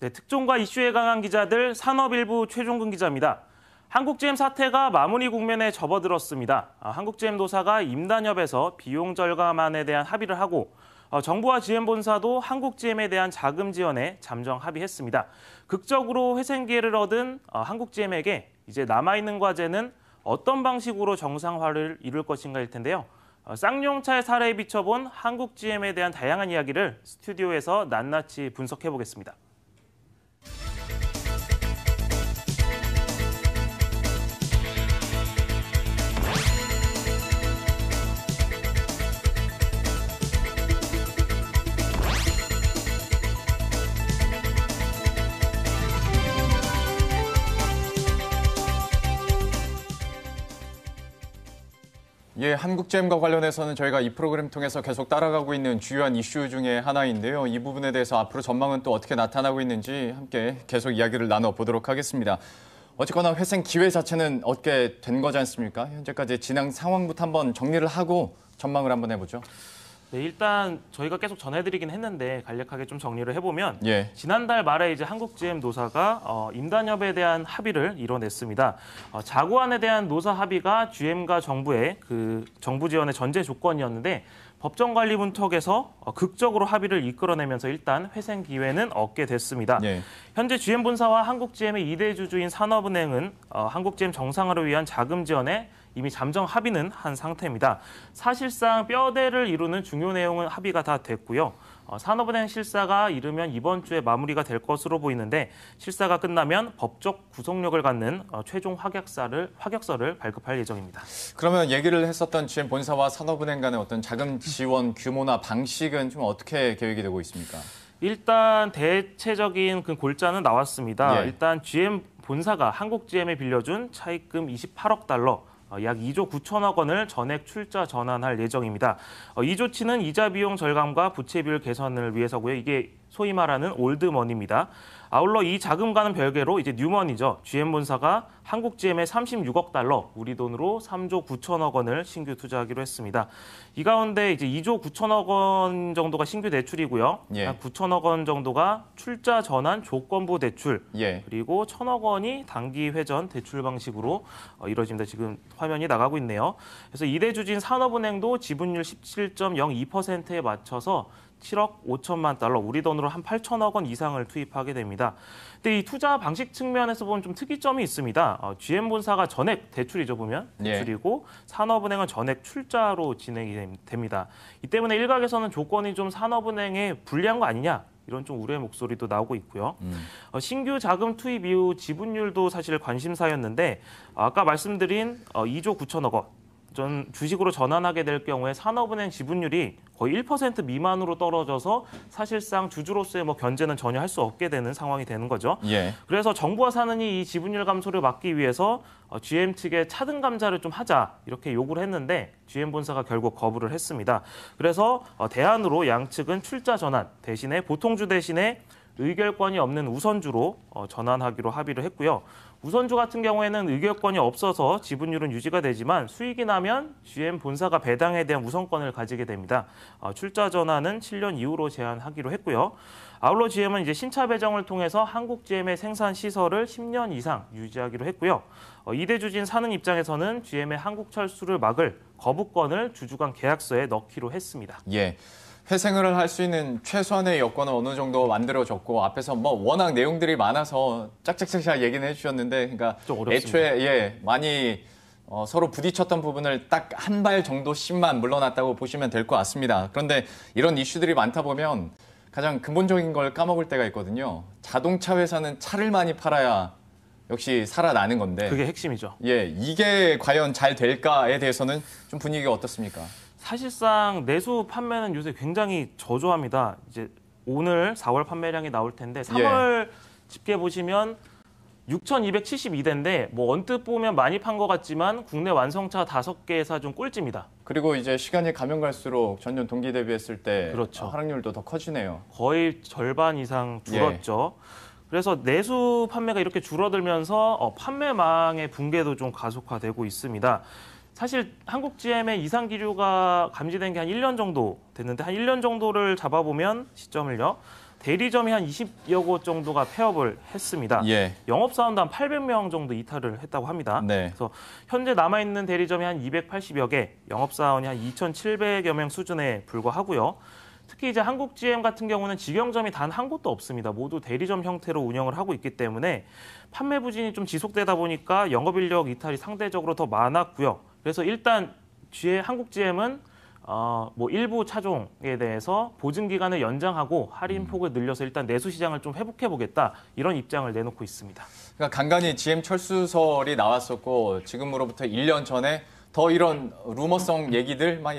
네, 특종과 이슈에 강한 기자들 산업일부 최종근 기자입니다. 한국GM 사태가 마무리 국면에 접어들었습니다. 한국GM 노사가 임단협에서 비용 절감안에 대한 합의를 하고 정부와 GM 본사도 한국GM에 대한 자금 지원에 잠정 합의했습니다. 극적으로 회생 기회를 얻은 한국GM에게 이제 남아있는 과제는 어떤 방식으로 정상화를 이룰 것인가일 텐데요. 쌍용차의 사례에 비춰본 한국GM에 대한 다양한 이야기를 스튜디오에서 낱낱이 분석해보겠습니다. 예, 한국GM과 관련해서는 저희가 이 프로그램 통해서 계속 따라가고 있는 주요한 이슈 중에 하나인데요. 이 부분에 대해서 앞으로 전망은 또 어떻게 나타나고 있는지 함께 계속 이야기를 나눠보도록 하겠습니다. 어쨌거나 회생 기회 자체는 얻게 된 거지 않습니까? 현재까지 진행 상황부터 한번 정리를 하고 전망을 한번 해보죠. 네, 일단 저희가 계속 전해드리긴 했는데 간략하게 좀 정리를 해보면 지난달 말에 이제 한국GM 노사가 임단협에 대한 합의를 이뤄냈습니다. 자구안에 대한 노사 합의가 GM과 정부의 정부 지원의 전제 조건이었는데 법정관리문턱에서 극적으로 합의를 이끌어내면서 일단 회생 기회는 얻게 됐습니다. 현재 GM 본사와 한국GM의 2대 주주인 산업은행은 한국GM 정상화를 위한 자금 지원에 이미 잠정 합의는 한 상태입니다. 사실상 뼈대를 이루는 중요 내용은 합의가 다 됐고요. 산업은행 실사가 이르면 이번 주에 마무리가 될 것으로 보이는데 실사가 끝나면 법적 구속력을 갖는 최종 확약서를 발급할 예정입니다. 그러면 얘기를 했었던 GM 본사와 산업은행 간의 어떤 자금 지원 규모나 방식은 좀 어떻게 계획이 되고 있습니까? 일단 대체적인 그 골자는 나왔습니다. 일단 GM 본사가 한국GM에 빌려준 차입금 28억 달러, 약 2조 9천억 원을 전액 출자 전환할 예정입니다. 이 조치는 이자 비용 절감과 부채 비율 개선을 위해서고요. 이게 소위 말하는 올드머니입니다. 아울러 이 자금과는 별개로 이제 뉴머니죠. GM 본사가 한국GM에 36억 달러, 우리 돈으로 3조 9천억 원을 신규 투자하기로 했습니다. 이 가운데 이제 2조 9천억 원 정도가 신규 대출이고요. 한 9천억 원 정도가 출자 전환 조건부 대출, 그리고 1천억 원이 단기 회전 대출 방식으로 이루어집니다. 지금 화면이 나가고 있네요. 그래서 2대 주주인 산업은행도 지분율 17.02%에 맞춰서 7억 5천만 달러, 우리 돈으로 한 8천억 원 이상을 투입하게 됩니다. 근데 이 투자 방식 측면에서 보면 좀 특이점이 있습니다. GM 본사가 전액 대출이죠, 보면. 대출이고 산업은행은 전액 출자로 진행이 됩니다. 이 때문에 일각에서는 조건이 좀 산업은행에 불리한 거 아니냐, 이런 좀 우려의 목소리도 나오고 있고요. 신규 자금 투입 이후 지분율도 사실 관심사였는데 아까 말씀드린 2조 9천억 원. 주식으로 전환하게 될 경우에 산업은행 지분율이 거의 1% 미만으로 떨어져서 사실상 주주로서의 견제는 전혀 할 수 없게 되는 상황이 되는 거죠. 그래서 정부와 산은이 이 지분율 감소를 막기 위해서 GM 측에 차등 감자를 좀 하자, 이렇게 요구를 했는데 GM 본사가 결국 거부를 했습니다. 그래서 대안으로 양측은 출자 전환 대신에 보통주 대신에 의결권이 없는 우선주로 전환하기로 합의를 했고요. 우선주 같은 경우에는 의결권이 없어서 지분율은 유지가 되지만 수익이 나면 GM 본사가 배당에 대한 우선권을 가지게 됩니다. 출자 전환은 7년 이후로 제한하기로 했고요. 아울러 GM은 이제 신차 배정을 통해서 한국GM의 생산 시설을 10년 이상 유지하기로 했고요. 2대 주주인 산은 입장에서는 GM의 한국철수를 막을 거부권을 주주 간 계약서에 넣기로 했습니다. 회생을 할 수 있는 최소한의 여건은 어느 정도 만들어졌고 앞에서 워낙 내용들이 많아서 짝짝짝짝 얘기는 해주셨는데, 그러니까 애초에 많이 서로 부딪혔던 부분을 딱 한 발 정도씩만 물러났다고 보시면 될 것 같습니다. 그런데 이런 이슈들이 많다 보면 가장 근본적인 걸 까먹을 때가 있거든요. 자동차 회사는 차를 많이 팔아야 역시 살아나는 건데, 그게 핵심이죠. 이게 과연 잘 될까에 대해서는 좀 분위기가 어떻습니까? 사실상 내수 판매는 요새 굉장히 저조합니다. 이제 오늘 4월 판매량이 나올 텐데 3월 집계 보시면 6,272대인데 언뜻 보면 많이 판 것 같지만 국내 완성차 5개에서 좀 꼴찌입니다. 그리고 이제 시간이 가면 갈수록 전년 동기 대비했을 때 하락률도 더 커지네요. 거의 절반 이상 줄었죠. 그래서 내수 판매가 이렇게 줄어들면서 판매망의 붕괴도 좀 가속화되고 있습니다. 사실 한국GM의 이상 기류가 감지된 게 한 1년 정도 됐는데 한 1년 정도를 잡아보면 시점을요. 대리점이 한 20여 곳 정도가 폐업을 했습니다. 예. 영업사원도 한 800명 정도 이탈을 했다고 합니다. 네. 그래서 현재 남아있는 대리점이 한 280여 개, 영업사원이 한 2,700여 명 수준에 불과하고요. 특히 이제 한국 GM 같은 경우는 직영점이 단 한 곳도 없습니다. 모두 대리점 형태로 운영을 하고 있기 때문에 판매 부진이 좀 지속되다 보니까 영업인력 이탈이 상대적으로 더 많았고요. 그래서 일단 한국 GM은 뭐 일부 차종에 대해서 보증 기간을 연장하고 할인 폭을 늘려서 일단 내수 시장을 좀 회복해 보겠다 이런 입장을 내놓고 있습니다. 그러니까 간간히 GM 철수설이 나왔었고 지금으로부터 1년 전에 더 이런 루머성 얘기들 막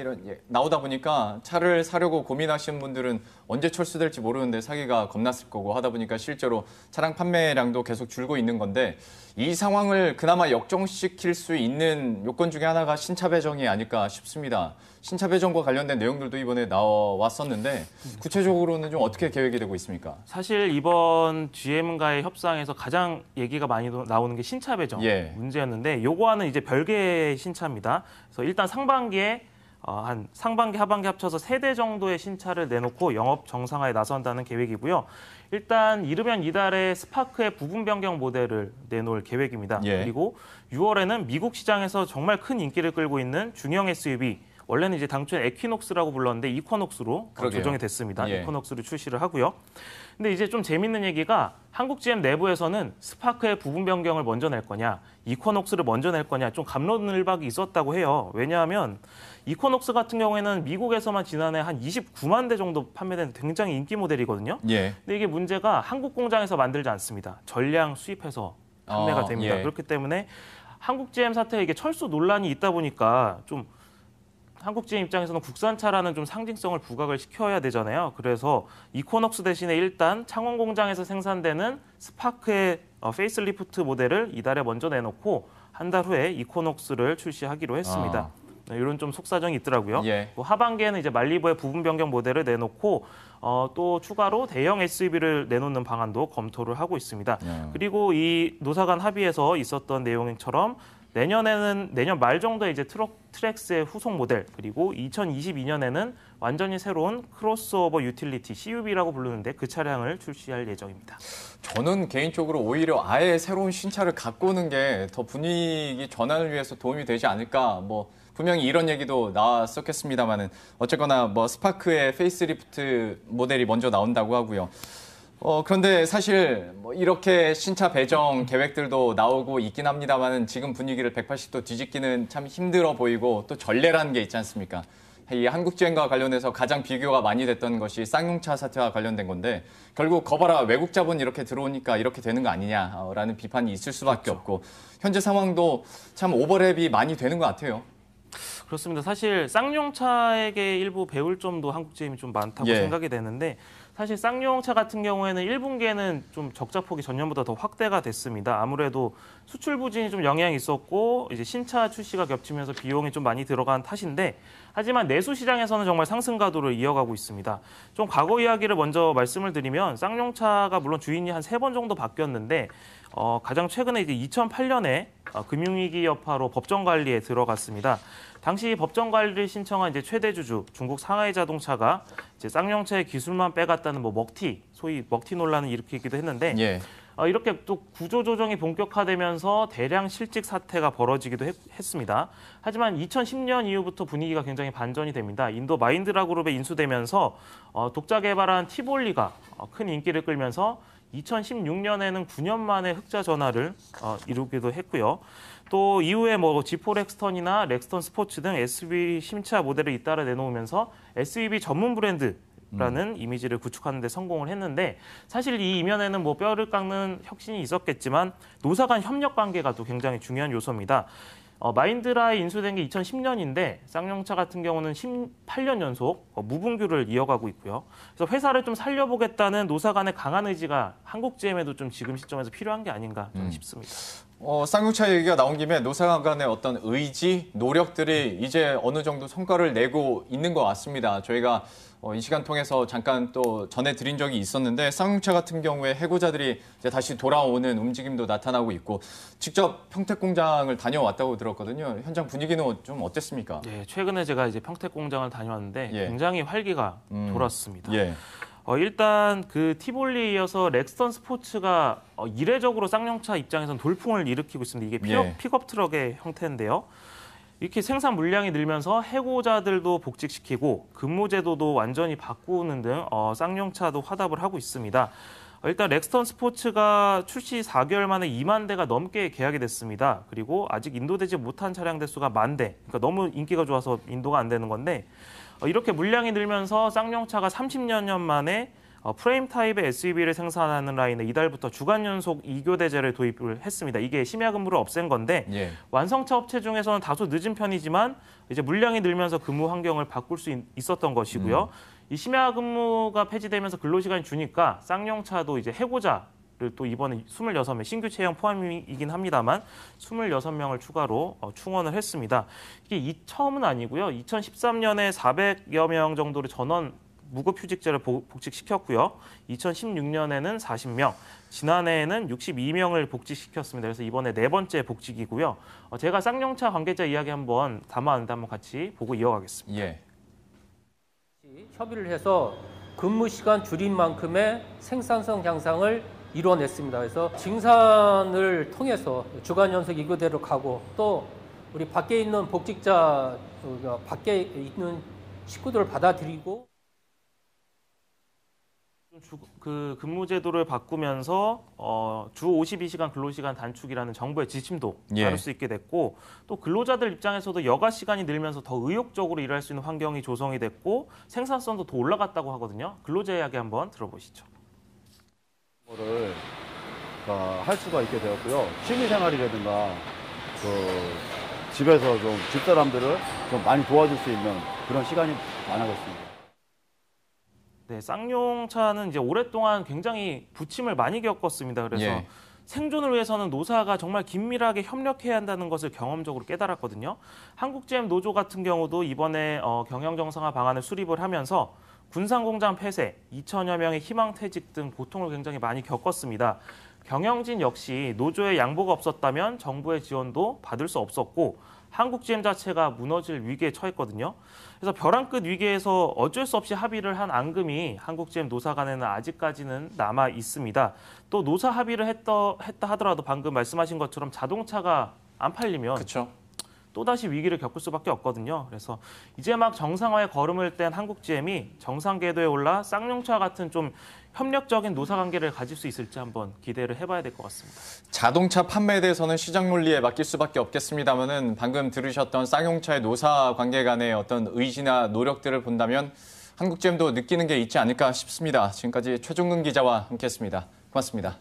나오다 보니까 차를 사려고 고민하시는 분들은 언제 철수될지 모르는데 사기가 겁났을 거고 하다 보니까 실제로 차량 판매량도 계속 줄고 있는 건데 이 상황을 그나마 역전시킬 수 있는 요건 중에 하나가 신차 배정이 아닐까 싶습니다. 신차 배정과 관련된 내용들도 이번에 나왔었는데 구체적으로는 좀 어떻게 계획이 되고 있습니까? 사실 이번 GM과의 협상에서 가장 얘기가 많이 나오는 게 신차 배정 문제였는데 요거와는 이제 별개의 신차입니다. 그래서 일단 상반기에 한 상반기, 하반기 합쳐서 3대 정도의 신차를 내놓고 영업 정상화에 나선다는 계획이고요. 일단 이르면 이달에 스파크의 부분 변경 모델을 내놓을 계획입니다. 그리고 6월에는 미국 시장에서 정말 큰 인기를 끌고 있는 중형 SUV, 원래는 이제 당초에 에퀴녹스라고 불렀는데 이쿼녹스로 조정이 됐습니다. 이쿼녹스를 출시를 하고요. 근데 이제 좀 재밌는 얘기가 한국 GM 내부에서는 스파크의 부분 변경을 먼저 낼 거냐, 이쿼녹스를 먼저 낼 거냐 좀 갑론을박이 있었다고 해요. 왜냐하면 이쿼녹스 같은 경우에는 미국에서만 지난해 한 29만 대 정도 판매된 굉장히 인기 모델이거든요. 근데 이게 문제가 한국 공장에서 만들지 않습니다. 전량 수입해서 판매가 됩니다. 그렇기 때문에 한국 GM 사태에 이게 철수 논란이 있다 보니까 좀 한국 GM 입장에서는 국산차라는 좀 상징성을 부각을 시켜야 되잖아요. 그래서 이코녹스 대신에 일단 창원 공장에서 생산되는 스파크의 페이스리프트 모델을 이달에 먼저 내놓고 한 달 후에 이코녹스를 출시하기로 했습니다. 이런 좀 속사정이 있더라고요. 또 하반기에는 이제 말리부의 부분 변경 모델을 내놓고 또 추가로 대형 SUV를 내놓는 방안도 검토를 하고 있습니다. 그리고 이 노사 간 합의에서 있었던 내용처럼 내년 말 정도에 이제 트랙스의 후속 모델, 그리고 2022년에는 완전히 새로운 크로스오버 유틸리티 CUV라고 부르는데 그 차량을 출시할 예정입니다. 저는 개인적으로 오히려 아예 새로운 신차를 갖고 오는 게 더 분위기 전환을 위해서 도움이 되지 않을까. 뭐 분명히 이런 얘기도 나왔었겠습니다만은 어쨌거나 뭐 스파크의 페이스리프트 모델이 먼저 나온다고 하고요. 그런데 사실 뭐 이렇게 신차 배정 계획들도 나오고 있긴 합니다만은 지금 분위기를 180도 뒤집기는 참 힘들어 보이고 또 전례라는 게 있지 않습니까? 이 한국 GM과 관련해서 가장 비교가 많이 됐던 것이 쌍용차 사태와 관련된 건데 결국 거봐라 외국 자본 이렇게 들어오니까 이렇게 되는 거 아니냐라는 비판이 있을 수밖에 없고 현재 상황도 참 오버랩이 많이 되는 것 같아요. 그렇습니다. 사실 쌍용차에게 일부 배울 점도 한국 GM이 좀 많다고 생각이 되는데 사실 쌍용차 같은 경우에는 1분기에는 좀 적자폭이 전년보다 더 확대가 됐습니다. 아무래도 수출 부진이 좀 영향이 있었고 이제 신차 출시가 겹치면서 비용이 좀 많이 들어간 탓인데 하지만 내수 시장에서는 정말 상승 가도를 이어가고 있습니다. 좀 과거 이야기를 먼저 말씀을 드리면 쌍용차가 물론 주인이 한 3번 정도 바뀌었는데 가장 최근에 이제 2008년에 금융위기 여파로 법정 관리에 들어갔습니다. 당시 법정 관리를 신청한 이제 최대 주주 중국 상하이 자동차가 이제 쌍용차의 기술만 빼갔다는 뭐 소위 먹튀 논란을 일으키기도 했는데 이렇게 또 구조 조정이 본격화되면서 대량 실직 사태가 벌어지기도 했습니다. 하지만 2010년 이후부터 분위기가 굉장히 반전이 됩니다. 인도 마인드라 그룹에 인수되면서 독자 개발한 티볼리가 큰 인기를 끌면서 2016년에는 9년 만에 흑자 전환을 이루기도 했고요. 또 이후에 뭐 G4 렉스턴이나 렉스턴 스포츠 등 SUV 신차 모델을 잇따라 내놓으면서 SUV 전문 브랜드라는 이미지를 구축하는 데 성공을 했는데 사실 이 이면에는 뭐 뼈를 깎는 혁신이 있었겠지만 노사 간 협력 관계가 또 굉장히 중요한 요소입니다. 마인드라에 인수된 게 2010년인데 쌍용차 같은 경우는 18년 연속 무분규를 이어가고 있고요. 그래서 회사를 좀 살려보겠다는 노사 간의 강한 의지가 한국 GM에도 좀 지금 시점에서 필요한 게 아닌가 싶습니다. 쌍용차 얘기가 나온 김에 노사 간의 어떤 의지, 노력들이 이제 어느 정도 성과를 내고 있는 것 같습니다. 저희가 이 시간 통해서 잠깐 또 전해드린 적이 있었는데 쌍용차 같은 경우에 해고자들이 이제 다시 돌아오는 움직임도 나타나고 있고 직접 평택 공장을 다녀왔다고 들었거든요. 현장 분위기는 좀 어땠습니까? 네, 최근에 제가 이제 평택 공장을 다녀왔는데 굉장히 활기가 돌았습니다. 일단 그 티볼리에 이어서 렉스턴 스포츠가 이례적으로 쌍용차 입장에서는 돌풍을 일으키고 있습니다. 이게 픽업 트럭의 형태인데요. 이렇게 생산 물량이 늘면서 해고자들도 복직시키고 근무 제도도 완전히 바꾸는 등 쌍용차도 화답을 하고 있습니다. 일단 렉스턴 스포츠가 출시 4개월 만에 2만 대가 넘게 계약이 됐습니다. 그리고 아직 인도되지 못한 차량 대수가 10,000대. 그러니까 너무 인기가 좋아서 인도가 안 되는 건데 이렇게 물량이 늘면서 쌍용차가 30년 만에 프레임 타입의 SUV를 생산하는 라인에 이달부터 주간 연속 2교대제를 도입을 했습니다. 이게 심야 근무를 없앤 건데 완성차 업체 중에서는 다소 늦은 편이지만 이제 물량이 늘면서 근무 환경을 바꿀 수 있었던 것이고요. 이 심야 근무가 폐지되면서 근로시간이 주니까 쌍용차도 이제 해고자를 또 이번에 26명, 신규 채용 포함이긴 합니다만 26명을 추가로 충원을 했습니다. 이게 처음은 아니고요. 2013년에 400여 명 정도를 전원 무급휴직제를 복직시켰고요. 2016년에는 40명, 지난해에는 62명을 복직시켰습니다. 그래서 이번에 4번째 복직이고요. 제가 쌍용차 관계자 이야기 한번 담아왔는데 한번 같이 보고 이어가겠습니다. 협의를 해서 근무 시간 줄인 만큼의 생산성 향상을 이뤄냈습니다. 그래서 증산을 통해서 주간 연속 2교대로 가고 또 우리 밖에 있는 복직자, 밖에 있는 식구들을 받아들이고 그 근무 제도를 바꾸면서 주 52시간 근로시간 단축이라는 정부의 지침도 따를 수 있게 됐고 또 근로자들 입장에서도 여가 시간이 늘면서 더 의욕적으로 일할 수 있는 환경이 조성이 됐고 생산성도 더 올라갔다고 하거든요. 근로자 이야기 한번 들어보시죠. 거를 할 수가 있게 되었고요. 취미생활이라든가 집에서 좀 집사람들을 좀 많이 도와줄 수 있는 그런 시간이 많아졌습니다. 네, 쌍용차는 이제 오랫동안 굉장히 부침을 많이 겪었습니다. 그래서 생존을 위해서는 노사가 정말 긴밀하게 협력해야 한다는 것을 경험적으로 깨달았거든요. 한국GM 노조 같은 경우도 이번에 경영 정상화 방안을 수립을 하면서 군산공장 폐쇄, 2,000여 명의 희망퇴직 등 고통을 굉장히 많이 겪었습니다. 경영진 역시 노조의 양보가 없었다면 정부의 지원도 받을 수 없었고 한국GM 자체가 무너질 위기에 처했거든요. 그래서 벼랑 끝 위기에서 어쩔 수 없이 합의를 한 앙금이 한국GM 노사 간에는 아직까지는 남아 있습니다. 또 노사 합의를 했다 하더라도 방금 말씀하신 것처럼 자동차가 안 팔리면 또다시 위기를 겪을 수밖에 없거든요. 그래서 이제 막 정상화에 걸음을 뗀 한국GM이 정상 궤도에 올라 쌍용차 같은 좀 협력적인 노사 관계를 가질 수 있을지 한번 기대를 해봐야 될 것 같습니다. 자동차 판매에 대해서는 시장 논리에 맡길 수밖에 없겠습니다만은 방금 들으셨던 쌍용차의 노사 관계 간의 어떤 의지나 노력들을 본다면 한국GM도 느끼는 게 있지 않을까 싶습니다. 지금까지 최종근 기자와 함께했습니다. 고맙습니다.